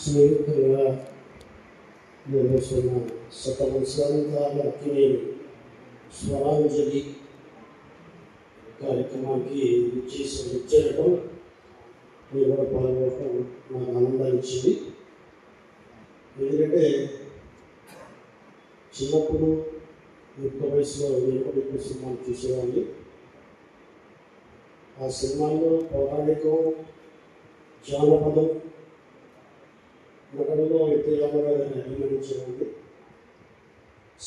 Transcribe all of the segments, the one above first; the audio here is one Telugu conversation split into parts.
స్నేహితులుగా నిర్వహిస్తున్న శతవత్సరాల అక్కినేని స్వరాంజలి కార్యక్రమానికి వచ్చేయడం నేను కూడా పాల్గొనడం నాకు ఆనందాన్ని ఇచ్చింది. ఎందుకంటే చిన్నప్పుడు యుక్త వయసులో నేను కూడా ఎక్కువ సినిమాలు చూసేవాడిని. ఆ సినిమాల్లో పౌరాణికం, జానపదం, నటనలో ఎన్టీ రామారావు గారిని అభిమానించేవాడిని.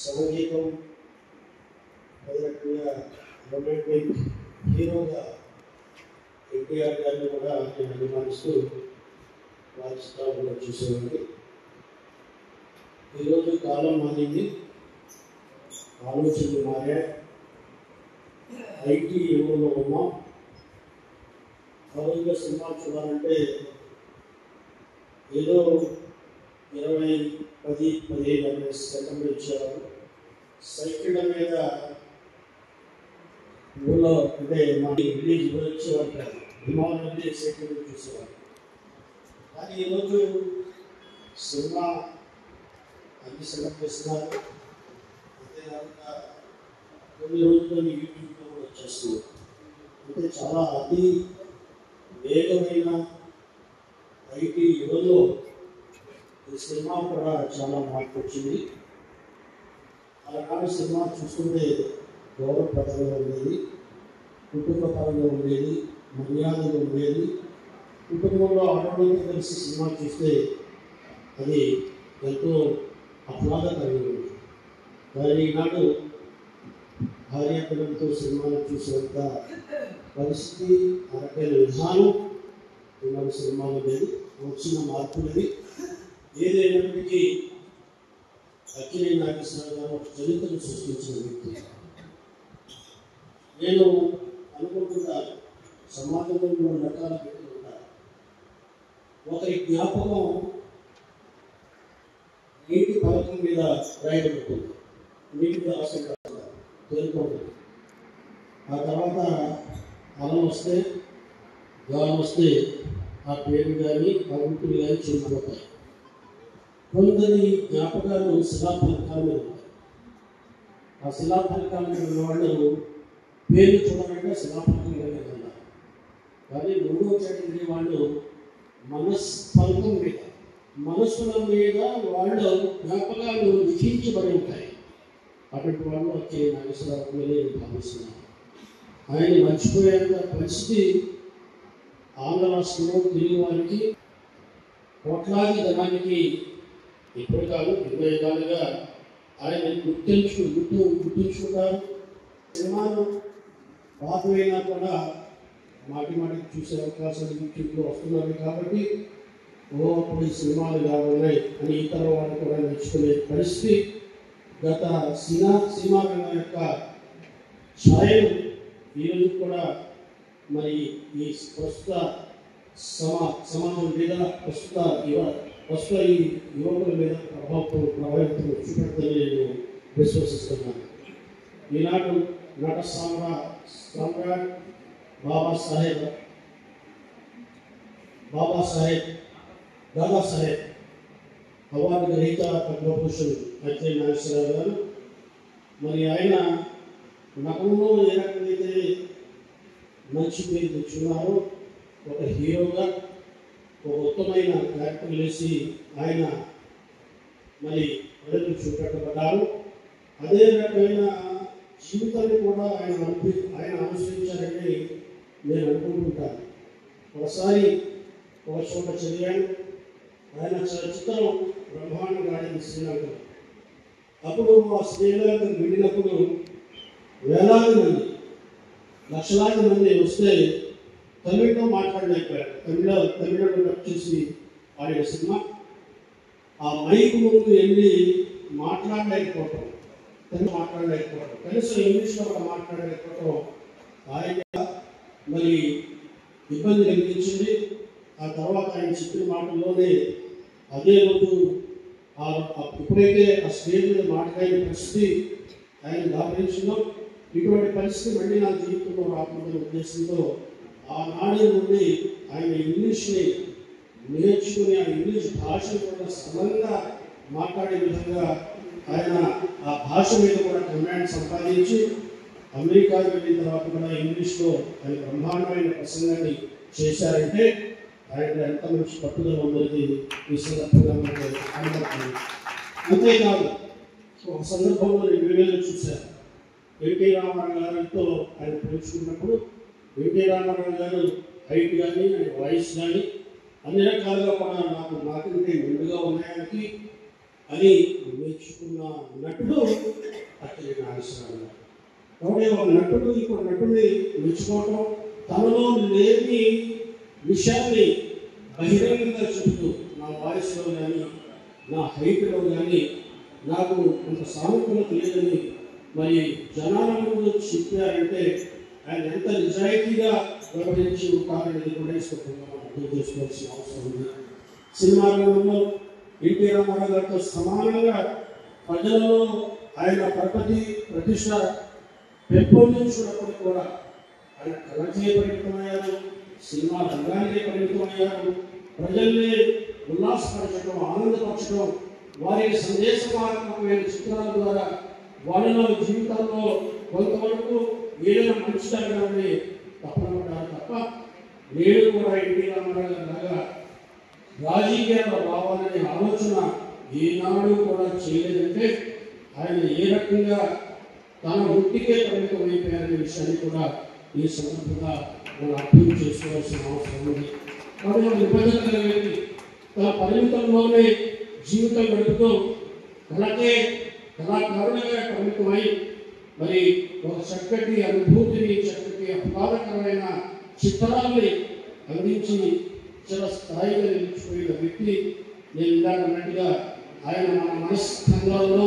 సంగీతం అదే రకంగా రొమాంటిక్ హీరోగా ఎన్టీఆర్ గారిని కూడా నేను అభిమానిస్తూ వారి చిత్రాలను చూసేవాడిని. ఈరోజు కాలం మారింది, ఆలోచనలు మారాయి. ఐటీ యుగంలో ఉన్నాం. ఆ రోజుల్లో సినిమా చూడాలంటే ఏదో 20, 10, 15 సెకండ్లు ఇచ్చేవారు. సైకిళ్ళ మీద ఊళ్ళో అంటే మా విలేజ్ వచ్చేవారు కాదు, విమానం వెళ్ళి సైకిల్ చూసేవారు. కానీ ఈరోజు సినిమా అన్ని సెలెక్ట్ చేస్తున్నారు. అంతేకాకుండా కొన్ని రోజుల్లో యూట్యూబ్లో కూడా వచ్చేస్తున్నారు. అంటే చాలా అతి వేగమైన ఐటీ యుగంలో ఈ సినిమా కూడా చాలా మార్పు వచ్చింది. అలాంటి సినిమా చూస్తుంటే గౌరవప్రదంగా ఉండేది, కుటుంబపరంగా ఉండేది, మర్యాదగా ఉండేది. కుటుంబంలో ఆడవాళ్ళతో కలిసి సినిమా చూస్తే అది ఎంతో ఆహ్లాదకరంగా ఉంది. కానీ ఈనాడు భార్యాపిల్లలతో సినిమాలు చూసేంత పరిస్థితి, అరకైన విధానం ఈనాడు సినిమాలు లేదు. వచ్చిన మార్పులది. ఏదైనప్పటికీ అక్కినేని నాగేశ్వరరావు గారు ఒక చరిత్రను సృష్టించిన వ్యక్తి. నేను అనుకుంటున్నాను, సమాజంలో 3 రకాల వ్యక్తులు ఉంటారు. ఒకరి జ్ఞాపకం నీటి పలకం మీద రాయబడుతుంది, నీటి మీద రాసుకుంటారు, తెలుపుకుంటుంది. ఆ తర్వాత అలం వస్తే, గాలం వస్తే ఆ పేరు కానీ ఆ గుర్తులు కానీ చెడిపోతాయి. కొందరి జ్ఞాపకాలు శిలాఫలకాల మీద ఉంటాయి. ఆ శిలాఫలకాల మీద ఉన్నవాళ్ళు పేరు చూడాలంటే శిలాఫలకం మీద వెళ్ళాలి. కానీ 3వ కేటగిరీ వాళ్ళు మనస్ఫలకం మీద, మనస్సుల మీద వాళ్ళు జ్ఞాపకాలు లిఖించబడి ఉంటాయి. అటువంటి వాళ్ళు వచ్చే నాగేశ్వరరావు నేను భావిస్తున్నాను. ఆయన మర్చిపోయేంత పరిస్థితి ఆంధ్ర రాష్ట్రంలో తెలుగు వారికి, కోట్లాది జనానికి ఇప్పుడు కాదు 20 ఏళ్ళుగా ఆయన గుర్తుంచుకుంటారు. సినిమాలు పాతమైనా కూడా మాటి మాటికి చూసే అవకాశాలు యూట్యూబ్లో వస్తున్నాయి. కాబట్టి అప్పుడు ఈ సినిమాలు ఇలా ఉన్నాయి అని ఇతర వాళ్ళు కూడా నేర్చుకునే పరిస్థితి గత సినిమా రంగం యొక్క ఛాయలు ఈరోజు కూడా మరి ఈ ప్రస్తుత సమాజం మీద, ప్రస్తుత ఈ యువకుల మీద ప్రభావితం చూపెడుతుందని నేను విశ్వసిస్తున్నాను. ఈనాడు నట సామ్రాట్ దాదాసాహెబ్ అవార్డు గ్రహీత పద్మభూషణ్ అక్కినేని నాగేశ్వరరావు గారు. మరి ఆయన నటనలో ఏ రకమైతే మంచి పేరు తెచ్చుకున్నారో, ఒక హీరోగా ఒక ఉత్తమైన క్యారెక్టర్ వేసి ఆయన మరి ప్రజలు చూపెట్టబడ్డారు. అదే రకమైన జీవితాన్ని కూడా ఆయన అనుసరించారని నేను అనుకుంటుంటాను. ఒకసారి ఒక చోట చదివాను, ఆయన చిత్రం బ్రహ్మాండంగా ఆడింది శ్రీలంకలో. అప్పుడు ఆ శ్రీలంకకు వెళ్ళినప్పుడు వేలాది మంది, లక్షలాది మంది వస్తే తమిళలో మాట్లాడలేకపోయారు. తమిళలో వచ్చేసి ఆడిన సినిమా ఆ మైక్ ముందు వెళ్ళి మాట్లాడలేకపోవటం, కనీసం ఇంగ్లీష్లో కూడా మాట్లాడలేకపోవటం ఆయన మరి ఇబ్బంది కలిగించింది. ఆ తర్వాత ఆయన చెప్పిన మాటల్లోనే అదే రోజు ఎప్పుడైతే ఆ స్టేజ్ మీద మాట్లాడిన పరిస్థితి ఆయన దాపరించిందో, ఇటువంటి పరిస్థితి మళ్ళీ నా జీవితంలో రాకూడదనే ఉద్దేశంతో ఆనాడే నుండి ఆయన ఇంగ్లీష్ని నేర్చుకుని ఆ ఇంగ్లీష్ భాషను కూడా సరళంగా మాట్లాడే విధంగా ఆయన ఆ భాష మీద కూడా కమాండ్ సంపాదించి అమెరికా వెళ్ళిన తర్వాత కూడా ఇంగ్లీష్లో ఆయన బ్రహ్మాండమైన ప్రసంగాన్ని చేశారంటే ఆయన ఎంత మంచి పట్టుదల ఉన్నది ఈ సందర్భంగా మనకు అనుభవం. అంతేకాదు ఒక సందర్భంలో నేను వీడియోలో చూశాను. ఎన్టీ రామారావు గారితో ఆయన పోల్చుకున్నప్పుడు ఎన్టీ రామారావు గారు హైట్ కానీ ఆయన వాయిస్ కానీ అన్ని రకాలుగా కూడా నాకంటే మెండుగా ఉన్నాయని అని నేర్చుకున్న నటుడు అతని నాగేశ్వరరావు గారు. కాబట్టి ఒక నటుడు ఇప్పుడు నటుడిని మెచ్చుకోవటం, తనలో లేని విషయాన్ని బహిరంగంగా చెబుతూ నా వాయిస్లో కానీ నా హైట్లో కానీ నాకు కొంత సానుకూలత లేదని మరి జనాల ముందు చెప్పారంటే ఆయన ఎంత నిజాయితీగా వ్యవహరించి ఉంటారనేది కూడా ఇష్టంగా అర్థం చేసుకోవాల్సిన అవసరం ఉంది. సినిమా రంగంలో ఎన్టీ రామారావు గారితో సమానంగా ప్రజలలో ఆయన ప్రతిష్ట పెంపొందించినప్పుడు కూడా ఆయన కళకే పరిమితమయ్యారు, సినిమా రంగానికే పరిమితమయ్యారు. ప్రజల్ని ఉల్లాసపరచడం, ఆనందపరచడం, వారికి సందేశమాత్మకమైన చిత్రాల ద్వారా వాళ్ళ జీవితాల్లో కొంతవరకు ఏదైనా మంచి జరగాలని తప్పనపడ్డారు తప్ప నేను కూడా ఎన్టీ రామారావు గారి లాగా రాజకీయాల్లో రావాలనే ఆలోచన ఈనాడు కూడా చేయలేదంటే ఆయన ఏ రకంగా తన వృత్తికే పరిమితం అయిపోయారనే విషయాన్ని కూడా ఈ సందర్భంగా మనం అర్థం చేసుకోవాల్సిన అవసరం ఉంది. కాబట్టి నిబంధన కలిగి తన పరిమితంలోనే జీవితం గడుపుతూ కళాకారుడిగా పరిమితమై మరి ఒక చక్కటి అనుభూతిని, చక్కటి అపారకరమైన చిత్రాన్ని అందించి చాలా స్థాయిగా నిలిచిపోయిన వ్యక్తి. నేను ఇందాక అన్నట్టుగా ఆయన మన మనస్కంధాలలో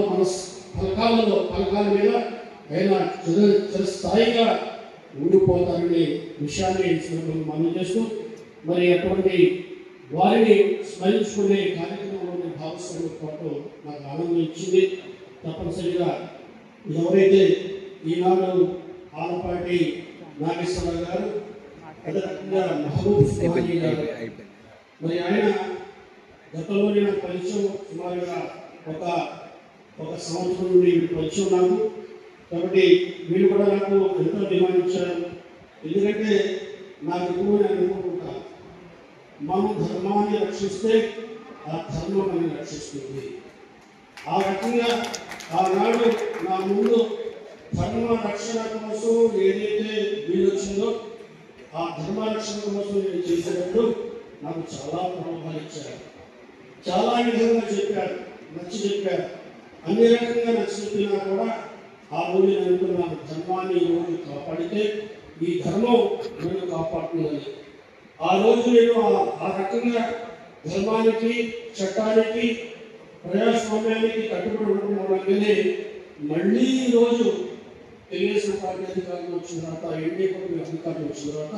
పలకాల మీద ఆయన చిరస్థాయిగా ఉండిపోతారనే విషయాన్ని మనం చేస్తూ మరి అటువంటి వారిని స్మరించుకునే కార్యక్రమంలోని భాగస్వామ్యం పాటు నాకు ఆనందం ఇచ్చింది. తప్పనిసరిగా ఎవరైతే ఈనాడు ఆలపాటి నాగేశ్వరరావు గారు, అదే రకంగా మహబూబ్ సుహానీ గారు, మరి ఆయన గతంలో నాకు పరిచయం సుమారుగా ఒక సంవత్సరం నుండి పరిచయం నాకు. కాబట్టి వీళ్ళు కూడా నాకు ఎంతో డిమాండ్ ఇచ్చారు. ఎందుకంటే నాకు ఎక్కువ నేను అనుకుంటా, మనం ధర్మాన్ని రక్షిస్తే ఆ ధర్మం అని రక్షిస్తుంది. ఆ రకంగా ఆనాడు నా ముందు ధర్మ రక్షణ కోసం ఏదైతే వీలు వచ్చిందో ఆ ధర్మ రక్షణ కోసం నేను చేసేటప్పుడు నాకు చాలా ప్రభావాలు ఇచ్చారు. చాలా విధంగా చెప్పారు, నచ్చి చెప్పారు. అన్ని రకంగా నచ్చి చెప్పినా కూడా ఆ రోజు నేను అనుకున్నాను, ధర్మాన్ని ఈరోజు కాపాడితే ఈ ధర్మం నేను కాపాడుతుందని. ఆ రోజు నేను ఆ రకంగా ధర్మానికి, చట్టానికి, ప్రజాస్వామ్యానికి కట్టుబడి ఉండడం వల్లనే మళ్ళీ ఈరోజు తెలుగుదేశం పార్టీ అధికారులు వచ్చిన తర్వాత, ఎన్డీఏ పార్టీ అధికారులు వచ్చిన తర్వాత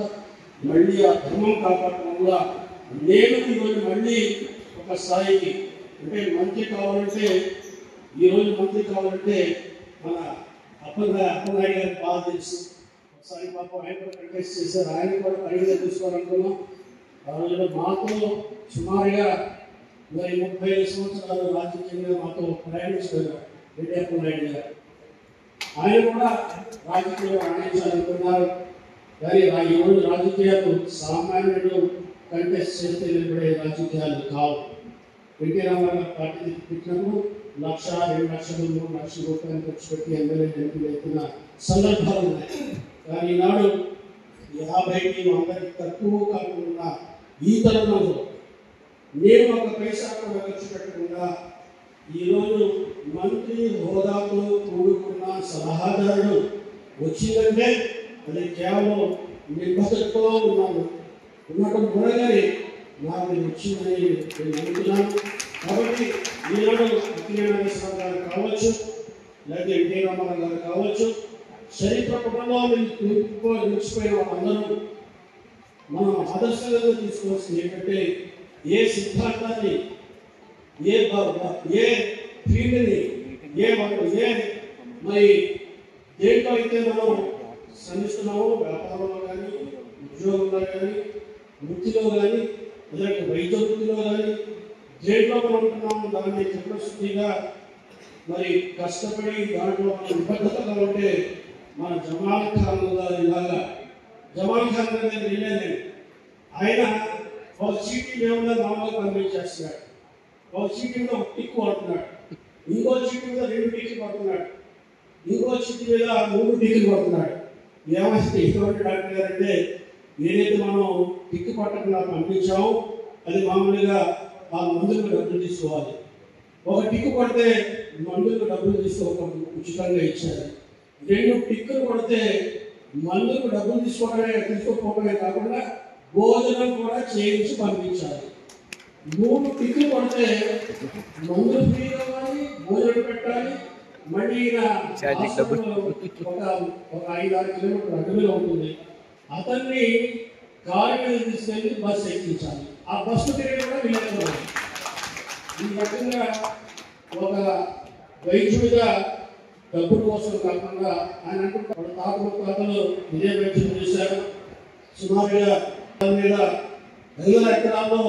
మళ్ళీ ఆ ధర్మం కాపాడటం వల్ల నేను ఈరోజు మళ్ళీ ఒక స్థాయికి, అంటే మంత్రి కావాలంటే ఈరోజు మంత్రి కావాలంటే మన అప్పలనాయుడు గారి బాగా తెలుసు. ఒకసారి పాపం ఆయన కూడా కంటెస్ట్ చేశారు, ఆయన కూడా పరిగణ తీసుకోవాలనుకున్నాం. ఆ రోజున మాతో సుమారుగా మరి 35 సంవత్సరాలు రాజకీయంగా మాతో ప్రయాణిస్తున్నారు రెడ్డి అప్పలనాయుడు గారు. ఆయన కూడా రాజకీయాలు రాణించాలనుకున్నారు. కానీ ఈరోజు రాజకీయాలు సామాన్యుడు కంటెస్ట్ చేస్తే నిలబడే రాజకీయాలు కావు. ఎన్టీ రామారావు పార్టీ పెట్టినప్పుడు 1,00,000, 2,00,000, 3,00,000 రూపాయలు ఖర్చు పెట్టి ఎమ్మెల్యే ఎంపీలు ఎత్తిన సందర్భాలు ఉన్నాయి. కానీ ఈనాడు 50కి 100కి తక్కువ కాకుండా ఈ తరుణంలో నేను ఒక పైసా కూడా ఖర్చు పెట్టకుండా ఈరోజు మంత్రి హోదాతో కూడుకున్న సలహాదారుడు వచ్చిందంటే అది కేవలం నిబద్ధతతో ఉండటం మూలంగానే నాకు వచ్చిందని నేను అనుకున్నాను. కాబట్టి ఈనాడు అఖిలేశ్వరరావు గారు కావచ్చు, లేకపోతే ఎన్టీ రామారావు గారు కావచ్చు, చరిత్ర పుటంలో నిలిచిపోయిన వాళ్ళందరూ మనం ఆదర్శంగా తీసుకోవాల్సింది ఏంటంటే ఏ సిద్ధాంతాన్ని, ఏ ఫీల్డ్ని, మరి దేంట్లో అయితే మనం శ్రమిస్తున్నామో, వ్యాపారంలో కానీ, ఉద్యోగంలో కానీ, వృత్తిలో కానీ ఎందుకంటే వైద్య వృత్తిలో కానీ దేంట్లో మనం ఉంటున్నాము దాన్ని చిత్తశుద్ధిగా మరి కష్టపడి దాంట్లో మనం నిబద్ధతగా ఉంటే మన జమాల్ ఖాన్ గారి లాగా జమాల్ ఖాన్ గారి వెళ్ళాను ఆయన ఒక చీటీ మీద మామూలుగా పంపించేస్తున్నాడు, ఒక చీటీ మీద ఒక టిక్ పడుతున్నాడు, ఇంకో చీటీ మీద 2 టిక్లు పడుతున్నాడు, ఇంకో చీటీ మీద 3 టిక్లు పడుతున్నాడు. ఏమైతే ఇటువంటి డాక్టర్ గారు అంటే ఏదైతే మనం టిక్ పట్టకుండా పంపించామో అది మామూలుగా ఆ మందులకు డబ్బులు తీసుకోవాలి. ఒక టిక్కు పడితే మందులకు డబ్బులు తీసుకోవడం ఉచితంగా ఇచ్చారు. 2 టిక్కులు పడితే మందులకు డబ్బులు తీసుకోకపోవడమే కాకుండా భోజనం కూడా చేయించి పంపించాలి. 3 టిక్కులు పడితే మందులు ఫ్రీ అవ్వాలి, భోజనం పెట్టాలి. మళ్ళీ ఒక 5-6 కిలోమీటర్ల అడవిలో ఉంటుంది. అతన్ని కారు మీద తీసుకెళ్ళి బస్సు ఎక్కించాలి. ఆ బస్సు తిరిగి కూడా వీళ్ళకి ఈ రకంగా ఒక వైద్యుడిగా డబ్బుల కోసం కాకుండా ఆయన అంటున్న తాతలు ఇదే వైద్యం చేశారు. సుమారుగా మీద 5 ఎకరాల్లో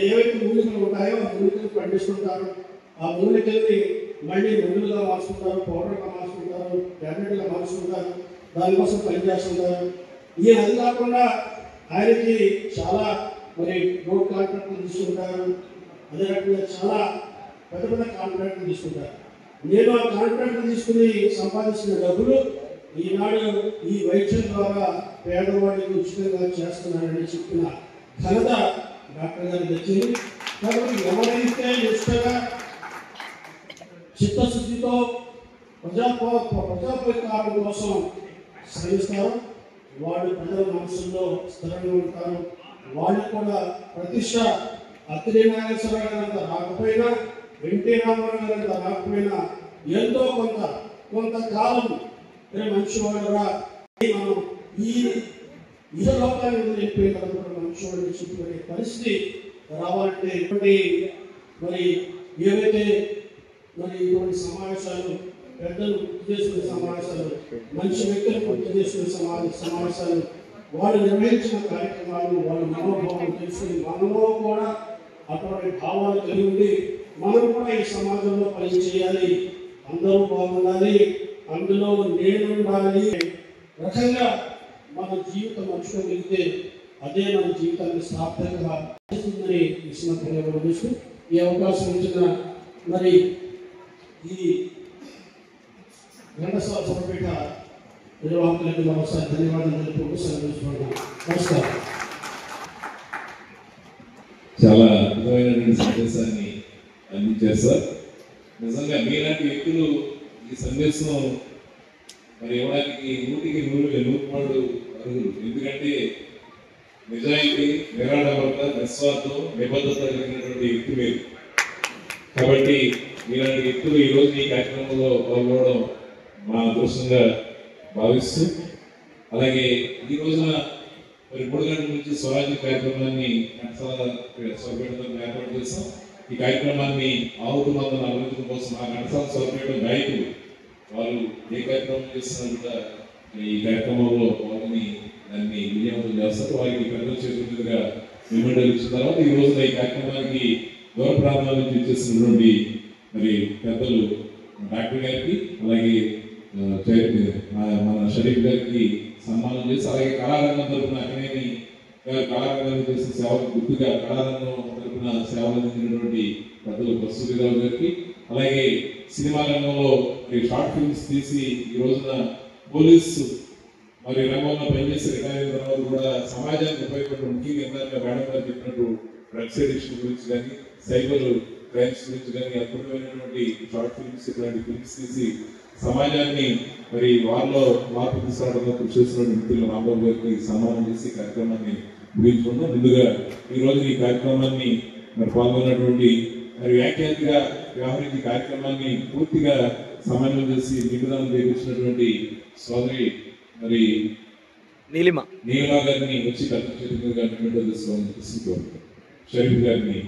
ఏవైతే మూలికలు ఉంటాయో ఆ మూలికలు పండిస్తుంటారు. ఆ మూలికల్ని మళ్ళీ మందులుగా మార్చుకుంటారు, పౌడర్గా మార్చుకుంటారు, ట్యాబ్లెట్గా మార్చుకుంటారు, దానికోసం పనిచేస్తుంటారు. అది కాకుండా ఆయనకి చాలా మరి రోడ్ కాంట్రాక్టులు తీసుకుంటారు, అదే రకంగా చాలా పెద్ద కాంట్రాక్టులు తీసుకుంటారు. నేను ఆ కాంట్రాక్టులు తీసుకుని సంపాదించిన డబ్బులు ఈనాడు ఈ వైద్యం ద్వారా పేదవాడికి ఉచితంగా చేస్తున్నానని చెప్పిన ఘనత డాక్టర్ గారికి వచ్చింది. కాబట్టి ఎవరైతే నిష్టగా చిత్తశుద్ధితో ప్రజాపరిపాలన కోసం శ్రమిస్తారో వాళ్ళు ప్రజల మనసుల్లో స్థిరంగా ఉంటారు. వాళ్ళు కూడా ప్రతిష్ట అత్తిరి నాగేశ్వరరావు గారంత రాకపోయినా, ఎన్టీ రామారావు గారంత రాకపోయినా ఎంతో కొంతకాలం మంచివాడురా మనం ఈ లోకాన్ని వెళ్ళిపోయిన మంచివాడిని చెప్పుకునే పరిస్థితి రావాలంటే మరి ఏవైతే మరి ఇటువంటి సమావేశాలు పెద్దలు గుర్తు చేసుకునే సమావేశాలు, మంచి వ్యక్తులు గుర్తు చేసుకునే సమావేశాలు, వాళ్ళు నిర్వహించిన కార్యక్రమాలు, వాళ్ళ మనోభావం తెలుసుకుని మనలో కూడా అటువంటి భావాలు కలిగి ఉండి మనం కూడా ఈ సమాజంలో పని చేయాలి, అందరూ బాగుండాలి, అందులో నేను ఉండాలి రకంగా మన జీవితం మర్చుకోగలిగితే అదే మన జీవితాన్ని సార్థకంగా చేస్తుందని ఈ సందర్భంగా ఈ అవకాశం ఇచ్చిన మరి ఈ ఘంటసాల సభపేట నిర్వాహకులకు మరోసారి ధన్యవాదాలు తెలుపుకుంటూ సెలవు. నమస్కారం. చాలా అద్భుతమైనటువంటి సందేశాన్ని అందించారు సార్. నిజంగా మీలాంటి వ్యక్తులు ఈ సందేశం మరి ఇవ్వడానికి 100కి 100 అర్హులు. ఎందుకంటే నిజాయితీ, నిరాడంబరత, నిస్వార్థం, నిబద్ధత కలిగినటువంటి వ్యక్తి మీరు. కాబట్టి మీలాంటి వ్యక్తులు ఈరోజు ఈ కార్యక్రమంలో పాల్గొనడం మా అదృష్టంగా భావిస్తూ, అలాగే ఈ రోజున మరి 3 గంటల నుంచి స్వరాజ్య కార్యక్రమాన్ని ఏర్పాటు చేస్తాం. ఈ కార్యక్రమాన్ని ఆహుతి మందులను అభివృద్ధి కోసం ఆ ఘంటసాల స్వరపేట గాయకులు వాళ్ళు ఏ కార్యక్రమం చేస్తున్నా కూడా ఈ కార్యక్రమంలో వాళ్ళని దాన్ని వినియోగం చేస్తారు. వారికి పెద్దల చేతుల మీదుగా మెమోరియల్ ఇచ్చిన తర్వాత ఈ రోజున ఈ కార్యక్రమానికి దూర ప్రాంతాల నుంచి ఇచ్చేసినటువంటి మరి పెద్దలు డాక్టర్ గారికి, అలాగే మన షరీఫ్ గారికి సన్మానం చేసి, అలాగే కళారంగం తరఫున అక్కడేని కళారంగంలో చేసిన సేవలకు గుర్తుగా కళారంగం తరఫున సేవలు అందించినటువంటి పెద్దలు ప్రసూరిరావు గారికి, అలాగే సినిమా రంగంలో షార్ట్ ఫిల్మ్స్ తీసి ఈ రోజున పోలీసు మరి రంగంలో పనిచేసి రిటైర్ అయిన తర్వాత కూడా సమాజానికి ఉపయోగపడే ముఖ్యంగా ఇందాక మేడం గారు చెప్పినట్టు డ్రగ్స్ అడిక్షన్ గురించి కానీ, సైబర్ క్రైమ్స్ గురించి కానీ అద్భుతమైనటువంటి షార్ట్ ఫిల్మ్స్, ఇట్లాంటి ఫిల్మ్స్ తీసి సమాజాన్ని మరి వారిలో మార్పు తీసుకురావడంలో కృషి చేస్తున్న వ్యక్తులు రాంబాబు గారికి సన్మానం చేసి కార్యక్రమాన్ని ముగించుకున్నాం. ముందుగా ఈ రోజు ఈ కార్యక్రమాన్ని మరి పాల్గొన్నటువంటి మరి వ్యాఖ్యాతిగా వ్యవహరించి కార్యక్రమాన్ని పూర్తిగా సమన్వయం చేసి నిబంధనలు చేయించినటువంటి సోదరి మరి నీలిమ గారిని వచ్చి పెద్ద చేతులుగా నిబంధనలు తీసుకోవాలని షరీఫ్ గారిని